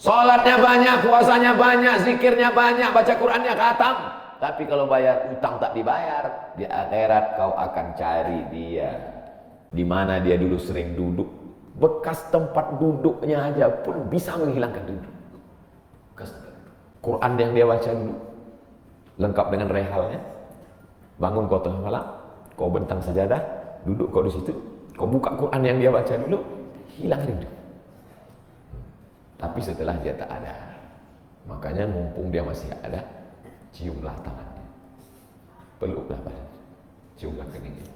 Sholatnya banyak, puasanya banyak, zikirnya banyak, baca Qurannya khatam. Tapi kalau bayar utang tak dibayar, di akhirat kau akan cari dia. Di mana dia dulu sering duduk. Bekas tempat duduknya aja pun bisa menghilangkan duduk. Quran yang dia baca dulu, lengkap dengan rehalnya. Bangun kau tengah malam, kau bentang sajadah, duduk kau di situ. Kau buka Quran yang dia baca dulu, hilang rindu. Tapi setelah dia tak ada, makanya mumpung dia masih ada, ciumlah tangannya, peluklah badannya, ciumlah keningnya.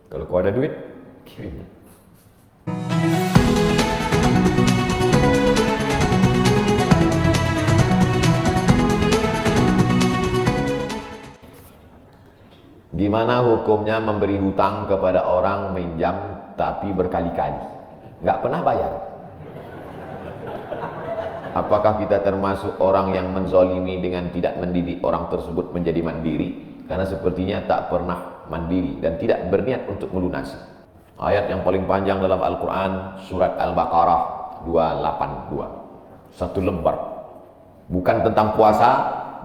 Kalau kau ada duit, kirimlah. Gimana hukumnya memberi hutang kepada orang minjam tapi berkali-kali, nggak pernah bayar? Apakah kita termasuk orang yang menzolimi dengan tidak mendidik orang tersebut menjadi mandiri? Karena sepertinya tak pernah mandiri dan tidak berniat untuk melunasi. Ayat yang paling panjang dalam Al-Quran, surat Al-Baqarah 282. Satu lembar. Bukan tentang puasa,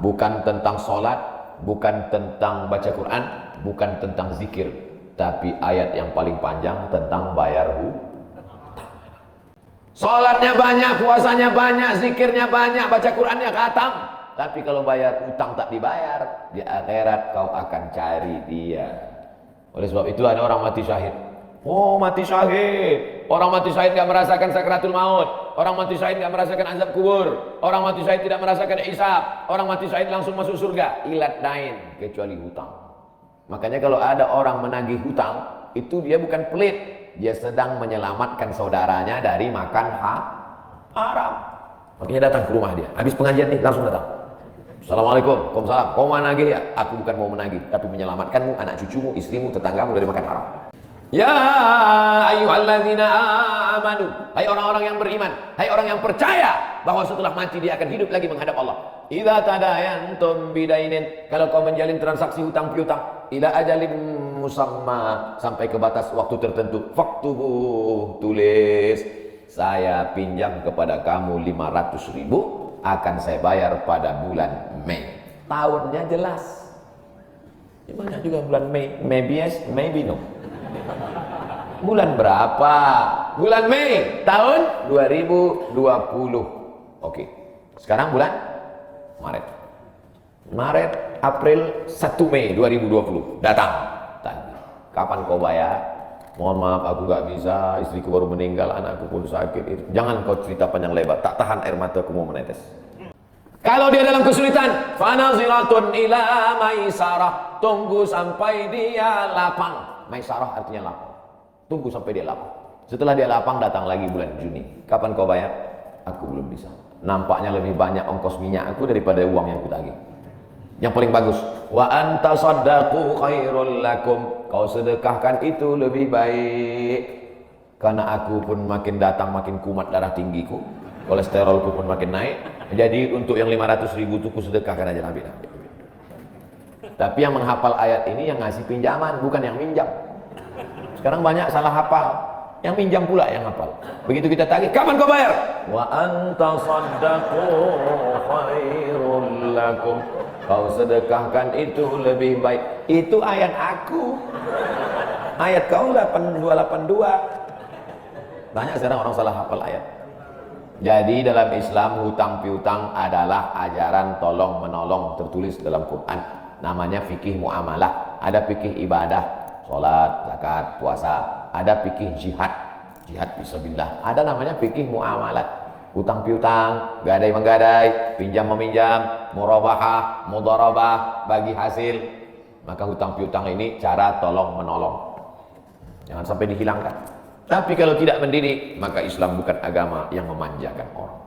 bukan tentang sholat, bukan tentang baca Quran, bukan tentang zikir. Tapi ayat yang paling panjang tentang bayar hutang. Sholatnya banyak, puasanya banyak, zikirnya banyak, baca Qurannya khatam. Tapi kalau bayar utang tak dibayar, di akhirat kau akan cari dia. Oleh sebab itu ada orang mati syahid. Oh, mati syahid. Orang mati syahid tidak merasakan sakratul maut. Orang mati syahid tidak merasakan azab kubur. Orang mati syahid tidak merasakan hisab. Orang mati syahid langsung masuk surga. Ilat lain kecuali hutang. Makanya kalau ada orang menagih hutang, itu dia bukan pelit. Dia sedang menyelamatkan saudaranya dari makan haram. Makanya datang ke rumah dia. Habis pengajian nih, langsung datang. Assalamualaikum, waalaikumsalam. Kau mau menagih ya? Aku bukan mau menagih, tapi menyelamatkanmu, anak cucumu, istrimu, tetanggamu dari makan haram. Ya ayyuhalladzina amanu. Hai orang-orang yang beriman, hai orang yang percaya bahwa setelah mati dia akan hidup lagi menghadap Allah. Idza tadayantum bidainin, kalau kau menjalin transaksi hutang piutang, ila ajalin musamma, sampai ke batas waktu tertentu, faktubuh, tulis, saya pinjam kepada kamu 500.000, akan saya bayar pada bulan Mei. Tahunnya jelas. Gimana juga bulan Mei? Maybe yes, maybe no. Bulan berapa? Bulan Mei tahun 2020. Oke. Sekarang bulan Maret. Maret, April, 1 Mei 2020. Datang. Kapan kau bayar? Mohon maaf aku gak bisa, istriku baru meninggal, anakku pun sakit. Jangan kau cerita panjang lebar, tak tahan air mata aku mau menetes. Kalau dia dalam kesulitan, fanaziratun ila maisarah, tunggu sampai dia lapang. Maisarah artinya lapang. Tunggu sampai dia lapang. Setelah dia lapang, datang lagi bulan Juni. Kapan kau bayar? Aku belum bisa. Nampaknya lebih banyak ongkos minyak aku daripada uang yang kutagih. Yang paling bagus, wa anta saddaqu khairul lakum. Kau sedekahkan itu lebih baik. Karena aku pun makin datang makin kumat darah tinggiku, kolesterolku pun makin naik. Jadi untuk yang 500.000 itu ku sedekahkan aja Nabi. Tapi yang menghafal ayat ini yang ngasih pinjaman, bukan yang minjam. Sekarang banyak salah hafal, yang minjam pula yang hafal. Begitu kita tagih, kapan kau bayar? Wa anta saddaqu khairul lakum. Kau sedekahkan itu lebih baik. Itu ayat aku. Ayat kau 8282. Banyak sekarang orang salah hafal ayat. Jadi dalam Islam hutang piutang adalah ajaran tolong menolong tertulis dalam Quran. Namanya fikih muamalah. Ada fikih ibadah, sholat, zakat, puasa. Ada fikih jihad, jihad fisabilillah. Ada namanya fikih muamalat. Hutang piutang, gadai menggadai, pinjam meminjam, murabahah, mudharabah, bagi hasil. Maka hutang piutang ini cara tolong menolong. Jangan sampai dihilangkan. Tapi kalau tidak mendidik, maka Islam bukan agama yang memanjakan orang.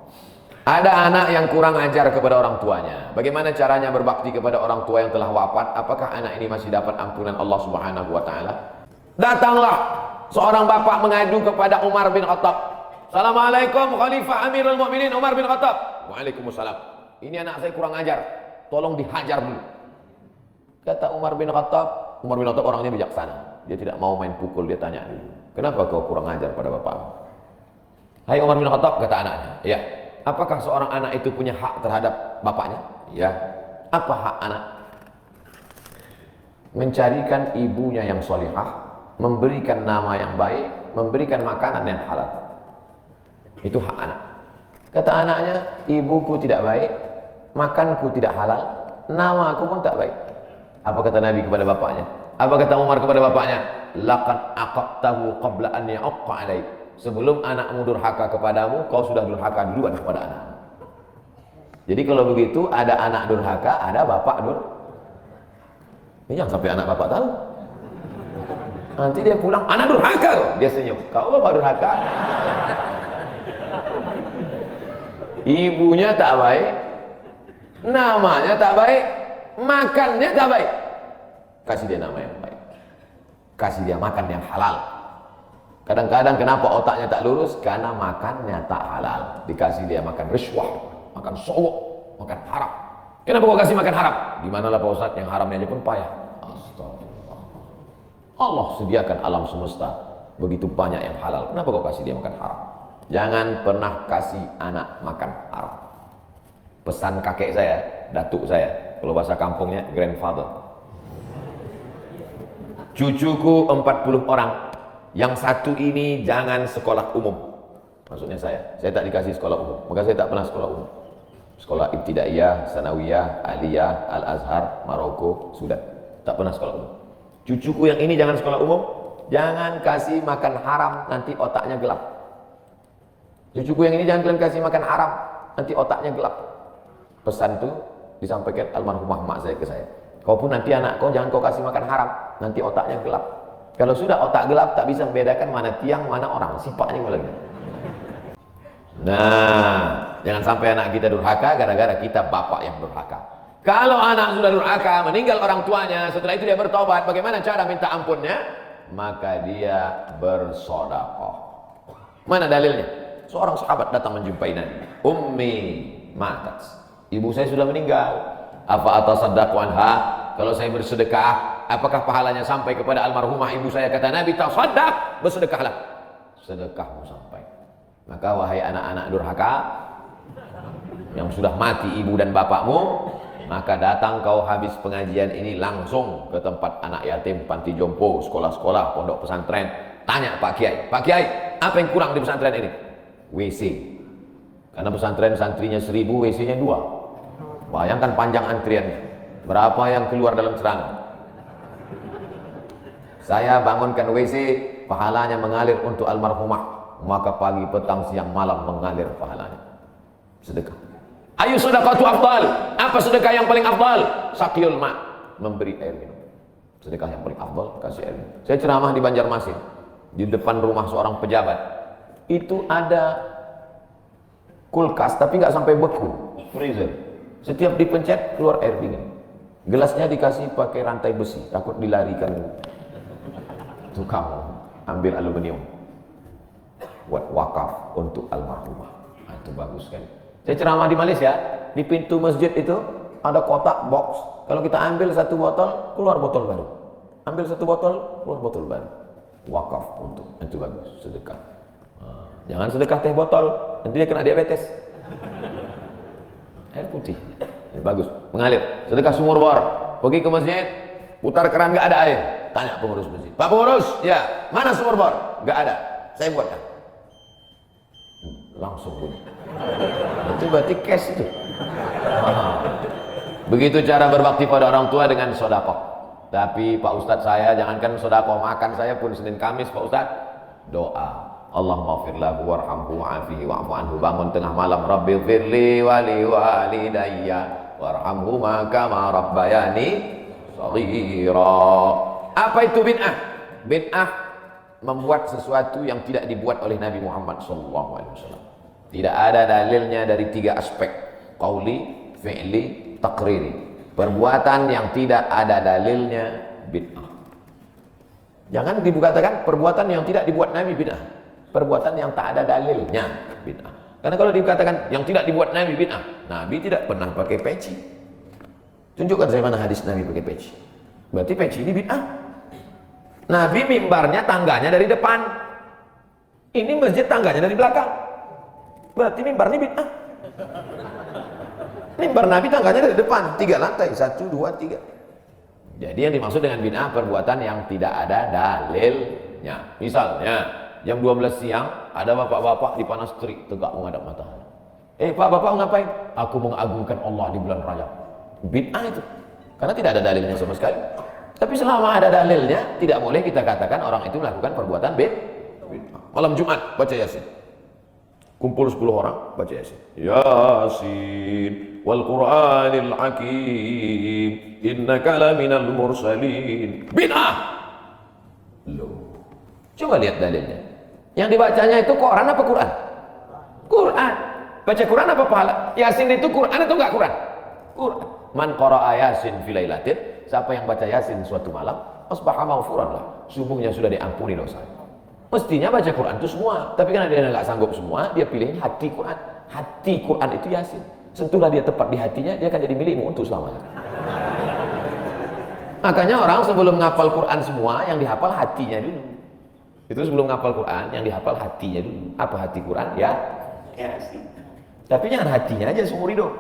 Ada anak yang kurang ajar kepada orang tuanya. Bagaimana caranya berbakti kepada orang tua yang telah wafat? Apakah anak ini masih dapat ampunan Allah Subhanahu wa taala? Datanglah seorang bapak mengadu kepada Umar bin Khattab. Assalamualaikum Khalifah Amirul Mukminin Umar bin Khattab. Waalaikumsalam. Ini anak saya kurang ajar, tolong dihajar dulu. Kata Umar bin Khattab orangnya bijaksana. Dia tidak mau main pukul, dia tanya dulu. Kenapa kau kurang ajar pada bapakmu? Hai Umar bin Khattab, kata anaknya. Ya, Apakah seorang anak itu punya hak terhadap bapaknya? Ya. Apa hak anak? Mencarikan ibunya yang solihah, memberikan nama yang baik, memberikan makanan yang halal. Itu hak anak. Kata anaknya, ibuku tidak baik, makanku tidak halal, nama aku pun tak baik. Apa kata Nabi kepada bapaknya? Apa kata Umar kepada bapaknya? Laqad aqaqtahu qabla an ya'aqqa alaik. Sebelum anakmu durhaka kepadamu, kau sudah durhaka duluan kepada anak. Jadi kalau begitu, ada anak durhaka, ada bapak durhaka. Ini jangan sampai anak bapak tahu. Nanti dia pulang, anak durhaka kok. Dia senyum. Kau bapak durhaka. Ibunya tak baik, namanya tak baik, makannya tak baik. Kasih dia nama yang baik. Kasih dia makan yang halal. Kadang-kadang kenapa otaknya tak lurus? Karena makannya tak halal. Dikasih dia makan riswah, makan sogok, makan haram. Kenapa kau kasih makan haram? Gimana lah Pak Ustadz, yang haramnya aja pun payah. Astagfirullah. Allah sediakan alam semesta begitu banyak yang halal. Kenapa kau kasih dia makan haram? Jangan pernah kasih anak makan haram. Pesan kakek saya, datuk saya, kalau bahasa kampungnya grandfather. Cucuku 40 orang, yang satu ini jangan sekolah umum. Maksudnya saya tak dikasih sekolah umum, maka saya tak pernah sekolah umum. Sekolah ibtidaiyah, sanawiyah, aliyah, al-azhar, Maroko, Sudan. Tak pernah sekolah umum. Cucuku yang ini jangan sekolah umum, jangan kasih makan haram, nanti otaknya gelap. Cucuku yang ini jangan kalian kasih makan haram, nanti otaknya gelap. Pesan itu disampaikan almarhumah mak saya ke saya. Kau pun nanti anak kau jangan kau kasih makan haram, nanti otaknya gelap. Kalau sudah otak gelap tak bisa membedakan mana tiang, mana orang, sifatnya lagi. Nah, jangan sampai anak kita durhaka gara-gara kita bapak yang durhaka. Kalau anak sudah durhaka, meninggal orang tuanya, setelah itu dia bertobat, bagaimana cara minta ampunnya? Maka dia bersedekah. Mana dalilnya? Seorang sahabat datang menjumpai Nabi. Ummi matat. Ibu saya sudah meninggal. Apa atasaddaqu anha? Kalau saya bersedekah, apakah pahalanya sampai kepada almarhumah ibu saya? Kata Nabi, tasaddaq, bersedekahlah. Sedekahmu sampai. Maka wahai anak-anak durhaka yang sudah mati ibu dan bapakmu, maka datang kau habis pengajian ini langsung ke tempat anak yatim, panti jompo, sekolah-sekolah, pondok pesantren. Tanya Pak Kiai, apa yang kurang di pesantren ini? WC. Karena pesantren santrinya 1000, WC-nya 2. Bayangkan panjang antriannya. Berapa yang keluar dalam celana? Saya bangunkan WC, pahalanya mengalir untuk almarhumah. Maka pagi, petang, siang, malam mengalir pahalanya. Sedekah. Ayo sedekah itu afdal. Apa sedekah yang paling afdal? Saqiyul ma', memberi air minum. Sedekah yang paling afdal, kasih air minum. Saya ceramah di Banjarmasin, di depan rumah seorang pejabat. Itu ada kulkas tapi nggak sampai beku, freezer. Setiap dipencet keluar air dingin. Gelasnya dikasih pakai rantai besi, takut dilarikan tukang ambil aluminium. Buat wakaf untuk almarhumah. Nah, itu bagus kan. Saya ceramah di Malaysia, di pintu masjid itu ada kotak box. Kalau kita ambil satu botol, keluar botol baru. Ambil satu botol, keluar botol baru. Wakaf untuk, itu bagus, sedekah. Nah, jangan sedekah teh botol, nanti dia kena diabetes. Air putih, ini bagus, mengalir. Sedekah sumur bor, pergi ke masjid, putar keran nggak ada air. Tanya pengurus masjid, Pak pengurus, ya mana sumur bor? Nggak ada, saya buatkan. Langsung bunyi. Itu berarti cash itu. Begitu cara berbakti pada orang tua dengan sedekah. Tapi Pak Ustadz saya jangankan sedekah makan, saya pun Senin Kamis Pak Ustadz doa. Allahumma ighfir lahu warhamhu wa'afihi wa'fu anhu. Bangun tengah malam, Rabbi ighfirli wa li walidayya warhamhuma kama rabbayani shaghira. Apa itu bid'ah? Bid'ah membuat sesuatu yang tidak dibuat oleh Nabi Muhammad SAW. Tidak ada dalilnya dari 3 aspek: qauli, fi'li, taqriri. Perbuatan yang tidak ada dalilnya bid'ah. Jangan dikatakan perbuatan yang tidak dibuat Nabi bid'ah. Perbuatan yang tak ada dalilnya bid'ah. Karena kalau dikatakan yang tidak dibuat Nabi bid'ah, Nabi tidak pernah pakai peci. Tunjukkan saya mana hadis Nabi pakai peci. Berarti peci ini bid'ah. Nabi mimbarnya tangganya dari depan. Ini masjid tangganya dari belakang. Berarti mimbar ini bid'ah. Mimbar Nabi tangganya dari depan, 3 lantai, 1, 2, 3. Jadi yang dimaksud dengan bid'ah perbuatan yang tidak ada dalilnya. Misalnya jam 12 siang ada bapak-bapak di panas terik tegak menghadap matahari. Pak, bapak ngapain? Aku mengagungkan Allah di bulan Rajab. Bid'ah itu, karena tidak ada dalilnya sama sekali. Tapi selama ada dalilnya, tidak boleh kita katakan orang itu melakukan perbuatan bid'ah. Malam Jumat baca Yasin, kumpul 10 orang baca Yasin. Yasin wal Qur'anil Hakim innaka laminal mursalin. Bid'ah. Loh, coba lihat dalilnya. Yang dibacanya itu Quran apa Quran? Quran. Baca Quran apa pahala? Yasin itu Quran atau enggak Quran? Quran. Man qara'a Yasin fi lailatin, siapa yang baca Yasin suatu malam, asbaha maghfuran lah, subuhnya sudah diampuni dosa. Mestinya baca Quran itu semua, tapi karena dia nggak sanggup semua, dia pilih hati Quran. Hati Quran itu Yasin. Sentuhlah dia tepat di hatinya, dia akan jadi milikmu untuk selamanya. Makanya orang sebelum ngapal Quran semua, yang dihafal hatinya dulu. Itu sebelum ngapal Quran, yang dihafal hatinya dulu. Apa hati Quran? Ya, Yasin. Tapi jangan hatinya aja seumur hidup,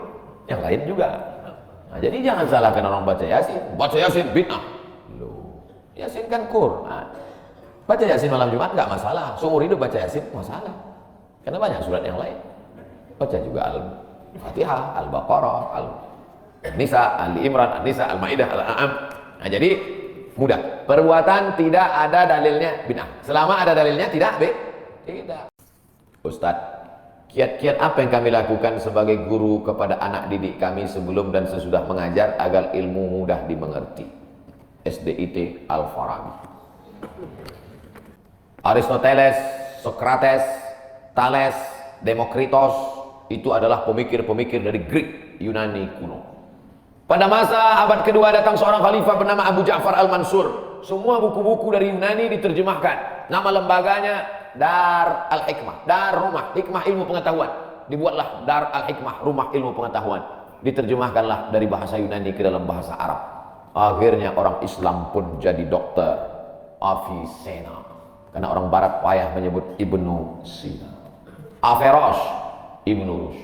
yang lain juga. Nah, jadi jangan salahkan orang baca Yasin. Baca Yasin bid'ah. Loh, Yasin kan Quran. Baca Yasin malam Jumat nggak masalah. Seumur hidup baca Yasin masalah. Karena banyak surat yang lain. Baca juga Al-Fatihah, Al-Baqarah, Al-Nisa, Al-Imran, Al-Nisa, Al-Maidah, Al-An'am. Nah, jadi mudah. Perbuatan tidak ada dalilnya bid'ah. Selama ada dalilnya tidak tidak. Ustadz, kiat-kiat apa yang kami lakukan sebagai guru kepada anak didik kami sebelum dan sesudah mengajar agar ilmu mudah dimengerti? SDIT Al-Farabi. Aristoteles, Socrates, Thales, Demokritos itu adalah pemikir-pemikir dari Greek Yunani kuno. Pada masa abad kedua datang seorang khalifah bernama Abu Ja'far Al-Mansur. Semua buku-buku dari Yunani diterjemahkan. Nama lembaganya Dar Al-Hikmah, Dar Rumah Hikmah Ilmu Pengetahuan. Dibuatlah Dar Al-Hikmah, Rumah Ilmu Pengetahuan. Diterjemahkanlah dari bahasa Yunani ke dalam bahasa Arab. Akhirnya orang Islam pun jadi dokter Avicenna. Karena orang barat payah menyebut Ibnu Sina. Averroes, Ibnu Rus.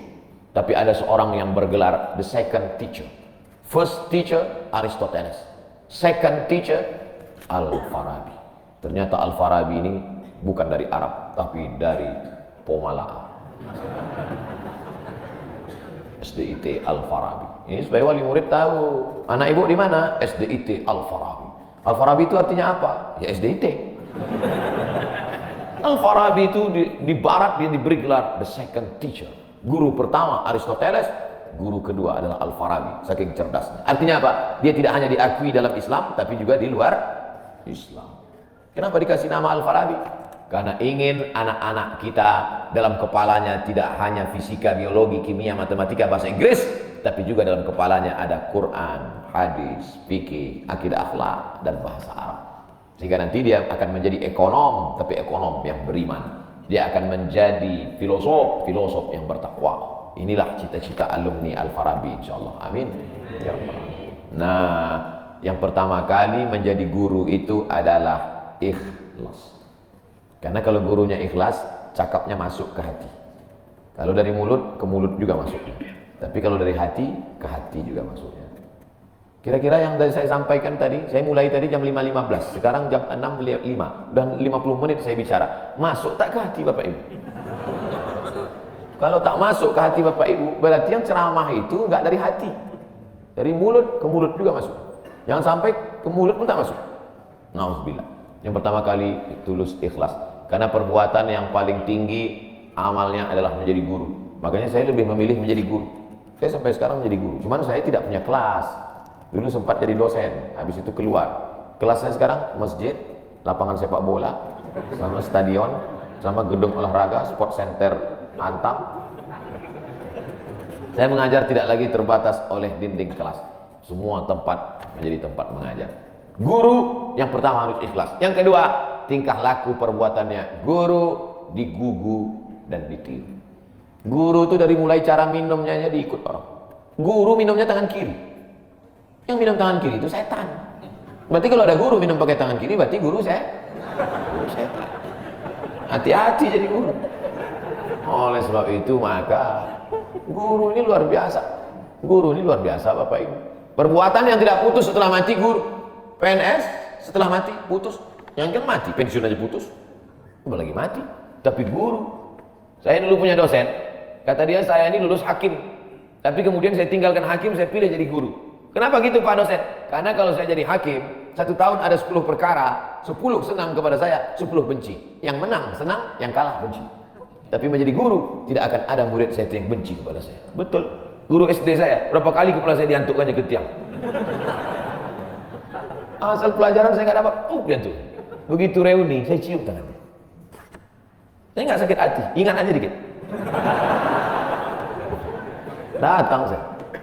Tapi ada seorang yang bergelar the second teacher. First teacher Aristoteles, second teacher Al-Farabi. Ternyata Al-Farabi ini bukan dari Arab, tapi dari Pomalaa. SDIT Al-Farabi. Ini supaya wali murid tahu. Anak ibu di mana? SDIT Al-Farabi. Al-Farabi itu artinya apa? Ya SDIT. Al-Farabi itu di barat dia diberi gelar the second teacher. Guru pertama Aristoteles, guru kedua adalah Al-Farabi, saking cerdasnya. Artinya apa? Dia tidak hanya diakui dalam Islam, tapi juga di luar Islam. Kenapa dikasih nama Al-Farabi? Karena ingin anak-anak kita dalam kepalanya tidak hanya fisika, biologi, kimia, matematika, bahasa Inggris, tapi juga dalam kepalanya ada Quran, hadis, fikih, akidah akhlak, dan bahasa Arab. Sehingga nanti dia akan menjadi ekonom, tapi ekonom yang beriman. Dia akan menjadi filosof yang bertakwa. Inilah cita-cita alumni Al-Farabi, insyaallah. Amin. Ya Allah. Nah, yang pertama kali menjadi guru itu adalah ikhlas. Karena kalau gurunya ikhlas, cakapnya masuk ke hati. Kalau dari mulut, ke mulut juga masuknya. Tapi kalau dari hati, ke hati juga masuknya. Kira-kira yang saya sampaikan tadi, saya mulai tadi jam 5.15, sekarang jam 6.05, dan 50 menit saya bicara. Masuk tak ke hati Bapak Ibu? Kalau tak masuk ke hati Bapak Ibu, berarti yang ceramah itu enggak dari hati. Dari mulut ke mulut juga masuk. Jangan sampai ke mulut pun tak masuk. Nauzubillah. Yang pertama kali tulus ikhlas. Karena perbuatan yang paling tinggi amalnya adalah menjadi guru. Makanya saya lebih memilih menjadi guru. Saya sampai sekarang menjadi guru. Cuman saya tidak punya kelas. Dulu sempat jadi dosen, habis itu keluar. Kelasnya sekarang masjid, lapangan sepak bola, sama stadion, sama gedung olahraga, sport center Antam. Saya mengajar tidak lagi terbatas oleh dinding kelas. Semua tempat menjadi tempat mengajar. Guru yang pertama harus ikhlas. Yang kedua, tingkah laku perbuatannya. Guru digugu dan ditiru. Guru itu dari mulai cara minumnya aja diikut orang. Guru minumnya tangan kiri. Yang minum tangan kiri itu setan. Berarti kalau ada guru minum pakai tangan kiri, berarti guru setan. Hati-hati jadi guru. Oleh sebab itu maka Guru ini luar biasa. Guru ini luar biasa Bapak Ibu. Perbuatan yang tidak putus setelah mati guru. PNS setelah mati putus. Yang kan mati, pensiun aja putus. Apalagi mati. Tapi guru. Saya dulu punya dosen. Kata dia, saya ini lulus hakim. Tapi kemudian saya tinggalkan hakim, saya pilih jadi guru. Kenapa gitu Pak dosen? Karena kalau saya jadi hakim, 1 tahun ada 10 perkara, 10 senang kepada saya, 10 benci. Yang menang senang, yang kalah benci. Tapi menjadi guru, tidak akan ada murid saya yang benci kepada saya. Betul. Guru SD saya, berapa kali kepala saya diantukkannya ke tiang. Asal pelajaran saya nggak dapat, dia tuh. Begitu reuni, saya cium tangannya. Saya nggak sakit hati, ingat aja dikit. Datang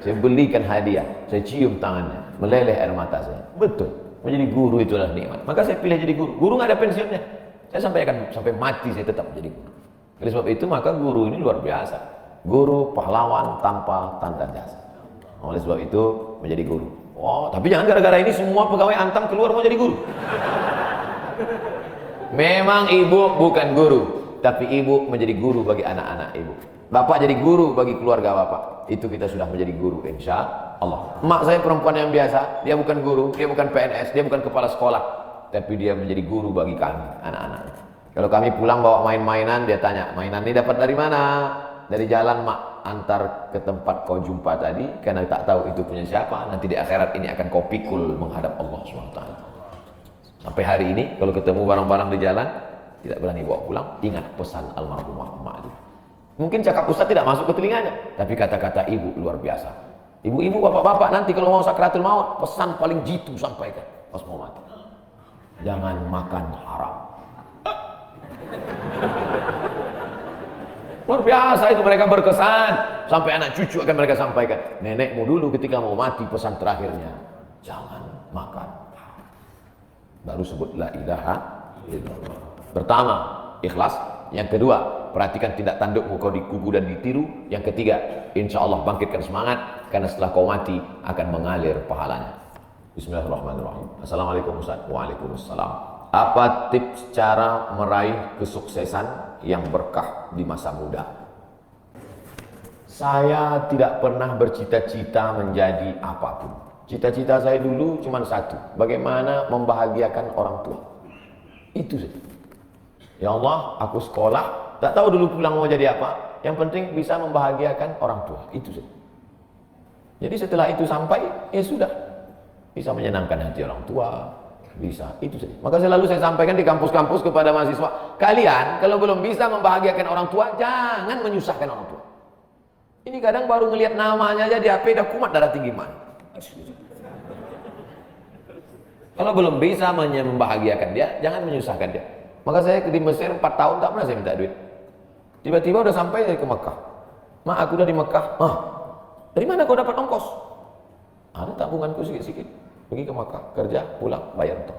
saya belikan hadiah, saya cium tangannya, meleleh air mata saya. Betul, menjadi guru itulah nikmat. Maka saya pilih jadi guru. Guru nggak ada pensiunnya. Saya sampai mati saya tetap menjadi guru. Oleh sebab itu maka guru ini luar biasa. Guru pahlawan tanpa tanda jasa. Oleh sebab itu menjadi guru. Oh, tapi jangan gara-gara ini semua pegawai Antam keluar mau jadi guru. Memang ibu bukan guru, tapi ibu menjadi guru bagi anak-anak ibu. Bapak jadi guru bagi keluarga bapak. Itu kita sudah menjadi guru, insya Allah. Mak saya perempuan yang biasa, dia bukan guru, dia bukan PNS, dia bukan kepala sekolah, tapi dia menjadi guru bagi kami, anak-anak. Kalau kami pulang bawa main-mainan, dia tanya, mainan ini dapat dari mana? Dari jalan mak, antar ke tempat kau jumpa tadi, karena tak tahu itu punya siapa. Nanti di akhirat ini akan kau pikul menghadap Allah SWT. Sampai hari ini, kalau ketemu barang-barang di jalan, tidak berani bawa pulang, ingat pesan almarhumah emak itu. Mungkin cakap Ustaz tidak masuk ke telinganya, tapi kata-kata ibu luar biasa. Ibu-ibu, bapak-bapak, nanti kalau mau sakratul maut, pesan paling jitu sampaikan pas mau mati. Jangan makan haram. Luar biasa itu, mereka berkesan. Sampai anak cucu akan mereka sampaikan. Nenekmu dulu ketika mau mati pesan terakhirnya, jangan makan haram. Baru sebut la ilaha illallah. Pertama, ikhlas. Yang kedua, perhatikan tindak tandukmu, kau dikubu dan ditiru. Yang ketiga, insya Allah bangkitkan semangat, karena setelah kau mati akan mengalir pahalanya. Bismillahirrahmanirrahim. Assalamualaikum Ustaz. Waalaikumsalam. Apa tips cara meraih kesuksesan yang berkah di masa muda? Saya tidak pernah bercita-cita menjadi apapun. Cita-cita saya dulu cuma satu, bagaimana membahagiakan orang tua. Itu saja. Ya Allah, aku sekolah, tak tahu dulu pulang mau jadi apa. Yang penting bisa membahagiakan orang tua. Itu saja. Jadi setelah itu sampai, ya sudah. Bisa menyenangkan hati orang tua. Bisa, itu saja. Maka selalu saya sampaikan di kampus-kampus kepada mahasiswa. Kalian kalau belum bisa membahagiakan orang tua, jangan menyusahkan orang tua. Ini kadang baru ngelihat namanya aja di HP, dah kumat darah tinggi man. Kalau belum bisa membahagiakan dia, jangan menyusahkan dia. Maka saya di Mesir 4 tahun tak pernah saya minta duit. Tiba-tiba udah sampai dari ke Mekah. Mak, aku udah di Mekah. Mah, dari mana kau dapat ongkos? Ada tabunganku sikit-sikit. Pergi ke Mekah, kerja, pulang, bayar toh.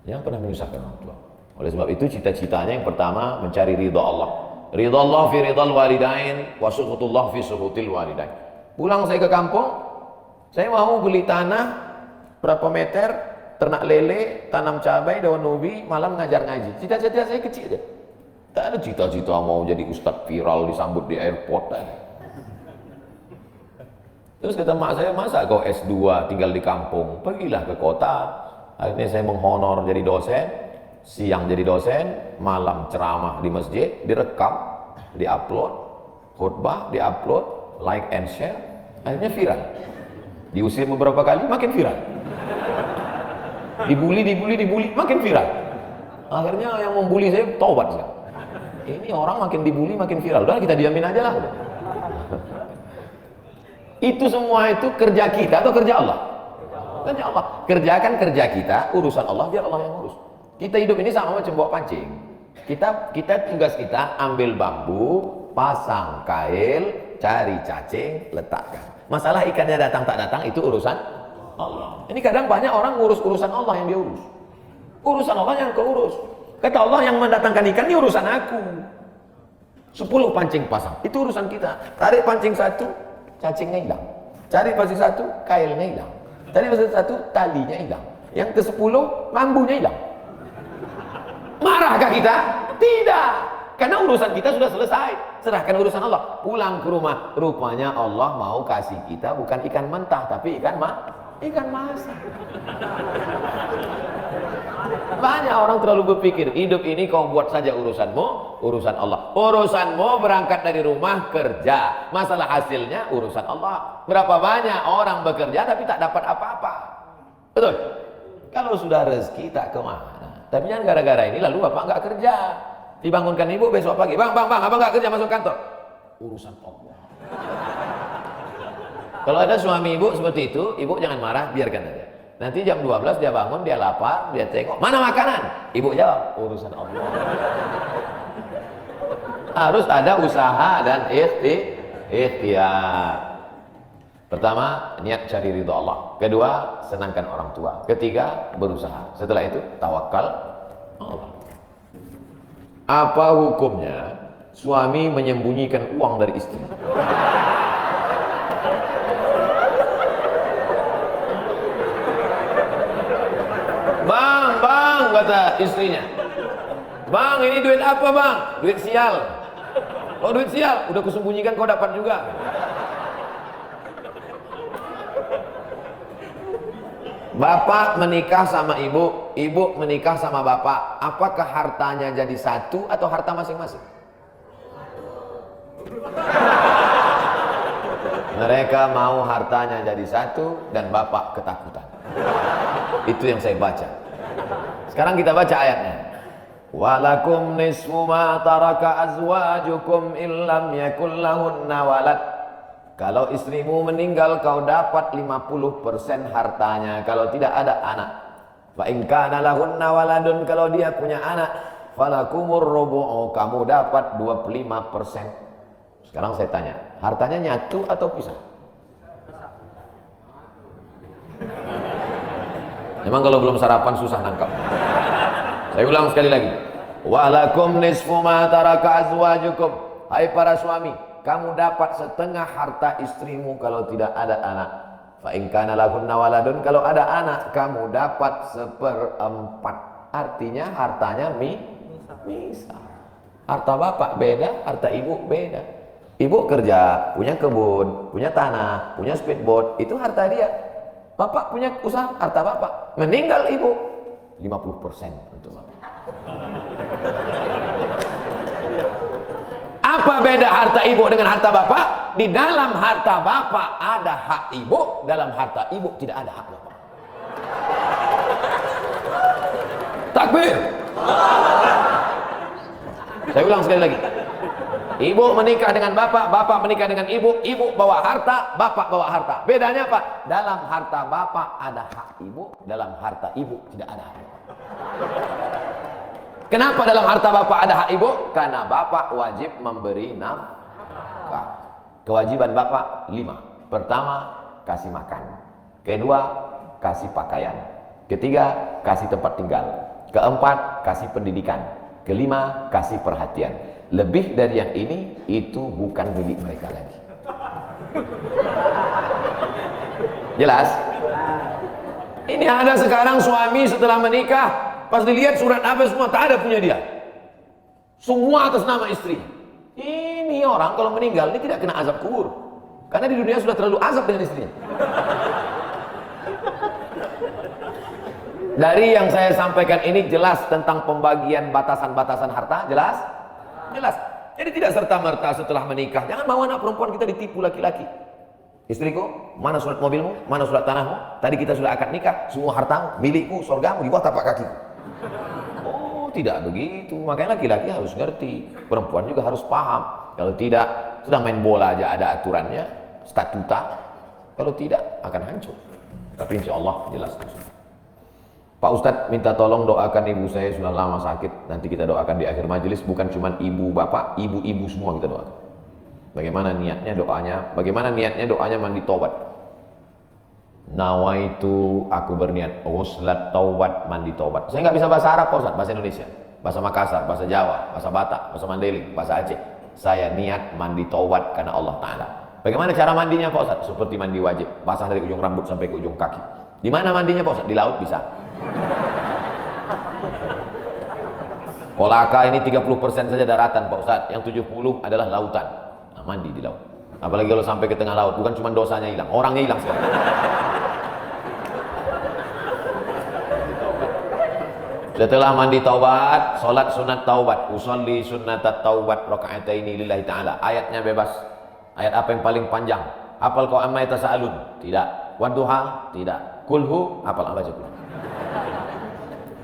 Jangan pernah menyusahkan orang tua. Oleh sebab itu cita-citanya yang pertama mencari ridha Allah. Ridha Allah fi ridhal walidain, wa sukhutullah fi sukhutil walidain. Pulang saya ke kampung, saya mau beli tanah berapa meter, ternak lele, tanam cabai, daun ubi, malam ngajar ngaji. Cita-cita saya kecil aja. Tak ada cita-cita mau jadi ustadz viral disambut di airport. Terus kata mak saya, masa kau S2 tinggal di kampung? Pergilah ke kota. Akhirnya saya menghonor jadi dosen, siang jadi dosen, malam ceramah di masjid, direkam, diupload, khutbah, diupload, like and share, akhirnya viral. Diusir beberapa kali, makin viral. Dibully, makin viral. Akhirnya yang membuli saya taubat. Ini orang makin dibully, makin viral. Udah kita diamin aja lah. Itu semua itu kerja kita atau kerja Allah? Kerja Allah. Kerjakan kerja kita, urusan Allah biar Allah yang urus. Kita hidup ini sama macam bawa pancing. Kita tugas kita ambil bambu, pasang kail, cari cacing, letakkan. Masalah ikannya datang tak datang itu urusan Allah. Ini kadang banyak orang ngurus urusan Allah yang dia urus. Urusan Allah yang kau urus. Kata Allah yang mendatangkan ikan ini urusan aku. 10 pancing pasang, itu urusan kita. Tarik pancing satu, cacingnya hilang. Cari pancing satu, kailnya hilang. Cari pancing satu, talinya hilang. Yang ke-10, bambunya hilang. Marahkah kita? Tidak. Karena urusan kita sudah selesai. Serahkan urusan Allah. Pulang ke rumah. Rupanya Allah mau kasih kita bukan ikan mentah, tapi ikan masak. Banyak orang terlalu berpikir, hidup ini kau buat saja urusanmu, urusan Allah. Urusanmu berangkat dari rumah kerja. Masalah hasilnya urusan Allah. Berapa banyak orang bekerja tapi tak dapat apa-apa. Betul? Kalau sudah rezeki tak kemana. Tapi jangan gara-gara ini lalu bapak nggak kerja. Dibangunkan ibu besok pagi, bang, abang nggak kerja masuk kantor. Urusan Allah. Kalau ada suami ibu seperti itu, ibu jangan marah, biarkan aja. Nanti jam 12 dia bangun, dia lapar, dia tengok, mana makanan? Ibu jawab, urusan Allah. Harus ada usaha dan ikhtiar. Pertama, niat cari ridho Allah. Kedua, senangkan orang tua. Ketiga, berusaha. Setelah itu, tawakal Allah. Apa hukumnya suami menyembunyikan uang dari istri? Bang, kata istrinya. Bang, ini duit apa bang? Duit sial. Oh duit sial, udah kusembunyikan kau dapat juga. Bapak menikah sama ibu, ibu menikah sama bapak. Apakah hartanya jadi satu atau harta masing-masing? Mereka mau hartanya jadi satu dan bapak ketakutan. Itu yang saya baca. Sekarang kita baca ayatnya. Walakum nisfu ma taraka azwajukum illam yakul lahunna walad. Kalau istrimu meninggal kau dapat 50% hartanya kalau tidak ada anak. Fa in kana lahunna waladun, kalau dia punya anak, falakumur rubu'u, kamu dapat 25%. Sekarang saya tanya, hartanya nyatu atau pisah? Memang kalau belum sarapan susah nangkap. Saya ulang sekali lagi. Walakum nisfu ma taraka azwajukum. Hai para suami, kamu dapat setengah harta istrimu kalau tidak ada anak. Fa in kana lahunna waladun, kalau ada anak kamu dapat 1/4. Artinya hartanya misah. Harta bapak beda, harta ibu beda. Ibu kerja, punya kebun, punya tanah, punya speedboat, itu harta dia. Bapak punya usaha, harta bapak. Meninggal ibu, 50% untuk bapak. Apa beda harta ibu dengan harta bapak? Di dalam harta bapak ada hak ibu, dalam harta ibu tidak ada hak bapak. Takbir. Saya ulang sekali lagi. Ibu menikah dengan bapak, bapak menikah dengan ibu, ibu bawa harta, bapak bawa harta. Bedanya apa? Dalam harta bapak ada hak ibu, dalam harta ibu tidak ada hak bapak. Kenapa dalam harta bapak ada hak ibu? Karena bapak wajib memberi nafkah. Kewajiban bapak 5. Pertama, kasih makan. Kedua, kasih pakaian. Ketiga, kasih tempat tinggal. Keempat, kasih pendidikan. Kelima, kasih perhatian. Lebih dari yang ini, itu bukan milik mereka lagi. Jelas? Ini ada sekarang suami setelah menikah, pas dilihat surat apa semua, tak ada punya dia. Semua atas nama istri. Ini orang kalau meninggal, ini tidak kena azab kubur. Karena di dunia sudah terlalu azab dengan istrinya. Dari yang saya sampaikan ini jelas tentang pembagian batasan-batasan harta, jelas? Jelas. Jadi tidak serta-merta setelah menikah, jangan mau anak perempuan kita ditipu laki-laki. Istriku, mana surat mobilmu, mana surat tanahmu? Tadi kita sudah akad nikah, semua hartamu, milikku, surgamu di bawah tapak kakiku. Oh, tidak begitu. Makanya laki-laki harus ngerti, perempuan juga harus paham. Kalau tidak, sudah main bola aja ada aturannya, statuta. Kalau tidak, akan hancur. Tapi insya Allah jelas. Pak Ustadz minta tolong doakan ibu saya sudah lama sakit. Nanti kita doakan di akhir majelis, bukan cuma ibu bapak, ibu-ibu semua kita doakan. Bagaimana niatnya doanya? Bagaimana niatnya doanya mandi taubat? Nawaitu, aku berniat ghuslat taubat, mandi taubat. Saya nggak bisa bahasa Arab Pak Ustadz, bahasa Indonesia, bahasa Makassar, bahasa Jawa, bahasa Batak, bahasa Mandailing, bahasa Aceh. Saya niat mandi taubat karena Allah Ta'ala. Bagaimana cara mandinya Pak Ustadz? Seperti mandi wajib, basah dari ujung rambut sampai ke ujung kaki. Di mana mandinya Pak Ustadz? Di laut bisa. Kolaka ini 30% saja daratan Pak Ustadz, yang 70 adalah lautan. Nah, mandi di laut. Apalagi kalau sampai ke tengah laut, bukan cuma dosanya hilang, orangnya hilang sekarang. Setelah mandi taubat, solat sunat taubat, usolli sunnatat taubat raka'ataini lillahi ta'ala. Ayatnya bebas. Ayat apa yang paling panjang? Hafal kau amma yatasaalun? Tidak. Wadduha? Tidak. Kulhu? Hafal apa cukup.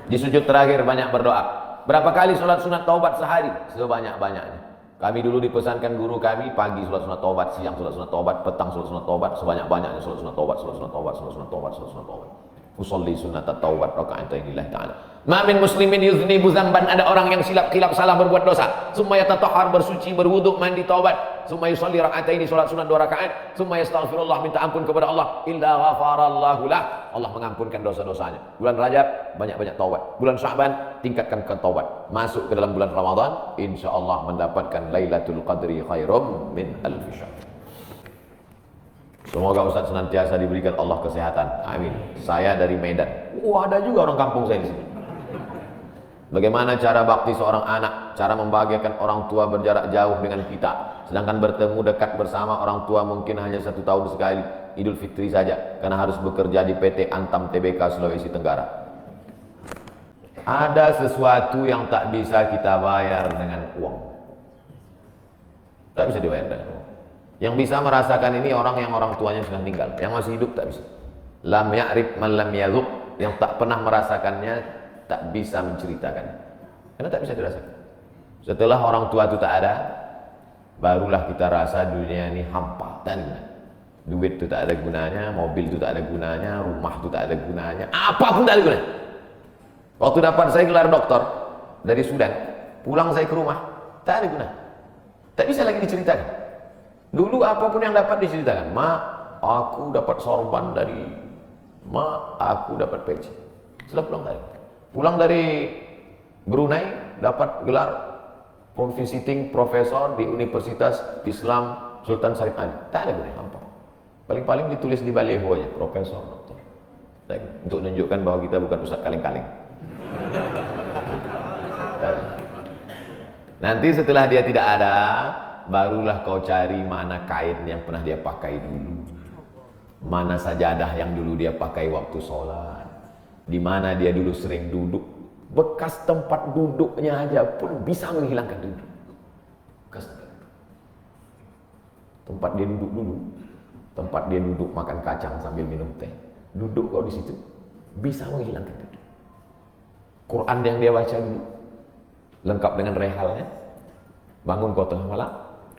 Di sujud terakhir banyak berdoa. Berapa kali solat sunat taubat sehari? Sebanyak-banyaknya. Kami dulu dipesankan guru kami, pagi solat sunat taubat, siang solat sunat taubat, petang solat sunat taubat, sebanyak-banyaknya solat sunat taubat, solat sunat taubat, solat sunat taubat, solat sunat taubat. Usolli sunnatat taubat raka'ataini lillahi ta'ala. Ma min muslimin yuznibu dzamban, ada orang yang silap salah berbuat dosa, summa yatatahhar, bersuci, berwudu, mandi taubat, summa yusolli raka'ataini, salat sunat 2 rakaat, summa yastaghfirullah, minta ampun kepada Allah, illa ghafarallahu lah, Allah mengampunkan dosa-dosanya. Bulan Rajab banyak-banyak taubat, bulan Sya'ban tingkatkan ke taubat, masuk ke dalam bulan Ramadan insyaallah mendapatkan Lailatul Qadri khairum min alfi syahr. Semoga Ustaz senantiasa diberikan Allah kesehatan. Amin. Saya dari Medan. Wah, ada juga orang kampung saya di sini. Bagaimana cara bakti seorang anak? Cara membahagiakan orang tua berjarak jauh dengan kita. Sedangkan bertemu dekat bersama orang tua mungkin hanya 1 tahun sekali. Idul Fitri saja. Karena harus bekerja di PT Antam TBK Sulawesi Tenggara. Ada sesuatu yang tak bisa kita bayar dengan uang. Tak bisa dibayar dengan uang. Yang bisa merasakan ini orang yang orang tuanya sudah meninggal. Yang masih hidup tak bisa. Lam ya'rif man lam yadhuq, yang tak pernah merasakannya tak bisa menceritakan. Karena tak bisa dirasakan. Setelah orang tua itu tak ada, barulah kita rasa dunia ini hampa, tak ada gunanya. Duit itu tak ada gunanya, mobil itu tak ada gunanya, rumah itu tak ada gunanya, apapun tak ada gunanya. Waktu dapat saya gelar doktor dari Sudan, pulang saya ke rumah, tak ada gunanya. Tak bisa lagi diceritakan. Dulu apapun yang dapat diceritakan, ma, aku dapat sorban dari, ma, aku dapat peci. Setelah pulang dari Brunei, dapat gelar visiting profesor di Universitas Islam Sultan Syarif Ali. Tak ada gunanya, hampa. Paling-paling ditulis di baleho aja, profesor, doktor. Untuk menunjukkan bahwa kita bukan ustaz kaleng-kaleng. Nanti setelah dia tidak ada, barulah kau cari mana kain yang pernah dia pakai dulu, mana sajadah yang dulu dia pakai waktu sholat, di mana dia dulu sering duduk. Bekas tempat duduknya aja pun bisa menghilangkan duduk. Bekas tempat dia duduk dulu, tempat dia duduk makan kacang sambil minum teh, duduk kau di situ bisa menghilangkan duduk. Quran yang dia baca dulu lengkap dengan rehalnya, bangun kau tengah malam,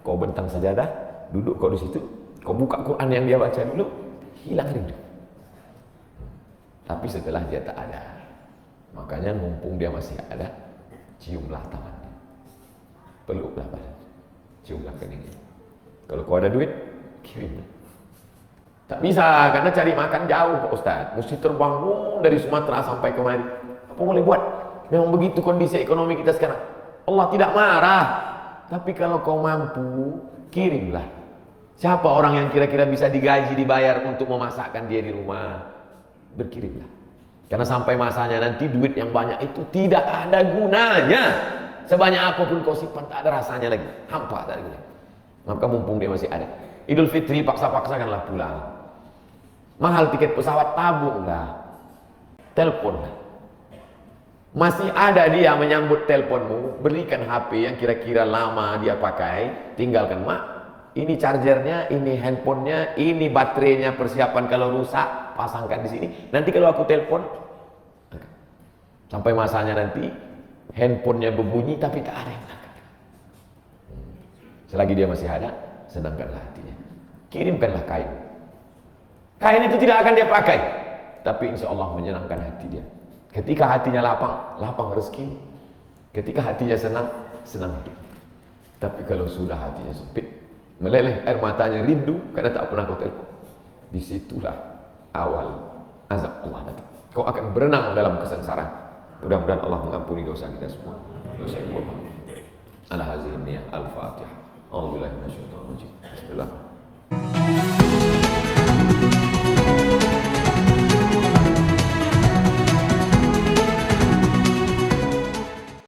kau bentang sajadah, duduk kau di situ, kau buka Quran yang dia baca dulu, hilang rindu. Tapi setelah dia tak ada, makanya mumpung dia masih ada, ciumlah tangannya, peluklah badan, ciumlah keningnya. Kalau kau ada duit, kirimlah. Tak bisa, karena cari makan jauh Pak Ustaz, mesti terbang dari Sumatera sampai kemari. Apa boleh buat? Memang begitu kondisi ekonomi kita sekarang. Allah tidak marah. Tapi kalau kau mampu, kirimlah. Siapa orang yang kira-kira bisa digaji, dibayar untuk memasakkan dia di rumah? Berkirimlah. Karena sampai masanya nanti duit yang banyak itu tidak ada gunanya. Sebanyak apapun kau simpan, tak ada rasanya lagi. Hampa, tak ada gunanya. Maka mumpung dia masih ada. Idul Fitri paksa-paksakanlah pulang. Mahal tiket pesawat, tabunglah. Teleponlah. Masih ada dia menyambut teleponmu, berikan HP yang kira-kira lama dia pakai, tinggalkan, mak, ini chargernya, ini handphonenya, ini baterainya, persiapan kalau rusak, pasangkan di sini. Nanti kalau aku telepon, sampai masanya nanti, handphonenya berbunyi tapi tak ada yang angkat. Selagi dia masih ada, senangkanlah hatinya. Kirimkanlah kain. Kain itu tidak akan dia pakai, tapi insya Allah menyenangkan hati dia. Ketika hatinya lapang, lapang rezeki. Ketika hatinya senang, senang hidup. Tapi kalau sudah hatinya sempit, meleleh air matanya rindu karena tak pernah kau telepon, disitulah awal azab Allah datang. Kau akan berenang dalam kesengsaraan. Mudah-mudahan Allah mengampuni dosa kita semua. Dosa yang bohong. Al-Hazim ya Al-Fatihah. Alhamdulillah. Bismillah.